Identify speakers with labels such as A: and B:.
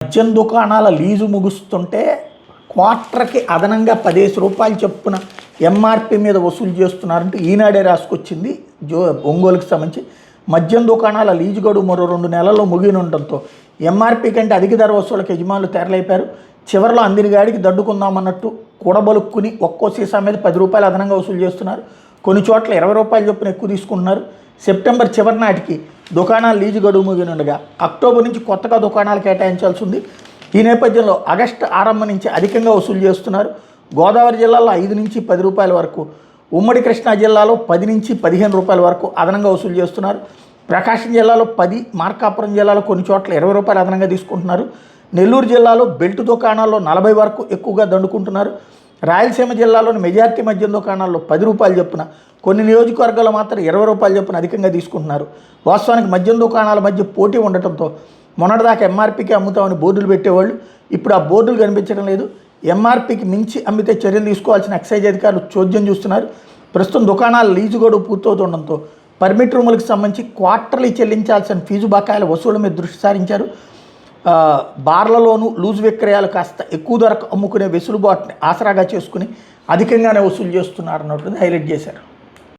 A: మద్యం దుకాణాల లీజు ముగుస్తుంటే క్వార్టర్కి అదనంగా 15 రూపాయలు చొప్పున ఎంఆర్పి మీద వసూలు చేస్తున్నారంటూ ఈనాడే రాసుకొచ్చింది. ఒంగోలుకి సంబంధించి మద్యం దుకాణాల లీజు గడువు మరో 2 నెలల్లో ముగినుండటంతో ఎంఆర్పి కంటే అధిక ధర వసూలకు యజమానులు తెరలేపారు. చివరిలో అందిన గాడికి దడ్డుకుందామన్నట్టు కూడబలుక్కుని ఒక్కో సీసా మీద 10 రూపాయలు అదనంగా వసూలు చేస్తున్నారు. కొన్ని చోట్ల 20 రూపాయలు చొప్పున ఎక్కువ తీసుకుంటున్నారు. సెప్టెంబర్ చివరి నాటికి దుకాణాల లీజు గడువు ముగినుండగా అక్టోబర్ నుంచి కొత్తగా దుకాణాలు కేటాయించాల్సి ఉంది. ఈ నేపథ్యంలో ఆగస్టు ఆరంభం నుంచి అధికంగా వసూలు చేస్తున్నారు. గోదావరి జిల్లాలో 5 నుంచి 10 రూపాయల వరకు, ఉమ్మడి కృష్ణా జిల్లాలో 10 నుంచి 15 రూపాయల వరకు అదనంగా వసూలు చేస్తున్నారు. ప్రకాశం జిల్లాలో 10, మార్కాపురం జిల్లాలో కొన్ని చోట్ల 20 రూపాయలు అదనంగా తీసుకుంటున్నారు. నెల్లూరు జిల్లాలో బెల్ట్ దుకాణాల్లో 40 వరకు ఎక్కువగా దండుకుంటున్నారు. రాయలసీమ జిల్లాలోని మెజార్టీ మద్యం దుకాణాల్లో 10 రూపాయలు చొప్పున, కొన్ని నియోజకవర్గాల్లో మాత్రం 20 రూపాయలు చొప్పున అధికంగా తీసుకుంటున్నారు. వాస్తవానికి మద్యం దుకాణాల మధ్య పోటీ ఉండటంతో మొన్నటిదాకా ఎంఆర్పీకి అమ్ముతామని బోర్డులు పెట్టేవాళ్ళు. ఇప్పుడు ఆ బోర్డులు కనిపించడం లేదు. ఎంఆర్పీకి మించి అమ్మితే చర్యలు తీసుకోవాల్సిన ఎక్సైజ్ అధికారులు చోద్యం చూస్తున్నారు. ప్రస్తుతం దుకాణాల లీజు గడువు పూర్తవుతుండడంతో పర్మిట్ రూములకు సంబంధించి క్వార్టర్లీ చెల్లించాల్సిన ఫీజు బకాయిల వసూళ్ల మీద దృష్టి సారించారు. బార్లలోనూ లూజు విక్రయాలు కాస్త ఎక్కువ ధరకు అమ్ముకునే వెసులుబాటుని ఆసరాగా చేసుకుని అధికంగానే వసూలు చేస్తున్నారు అన్నట్టు హైలైట్ చేశారు.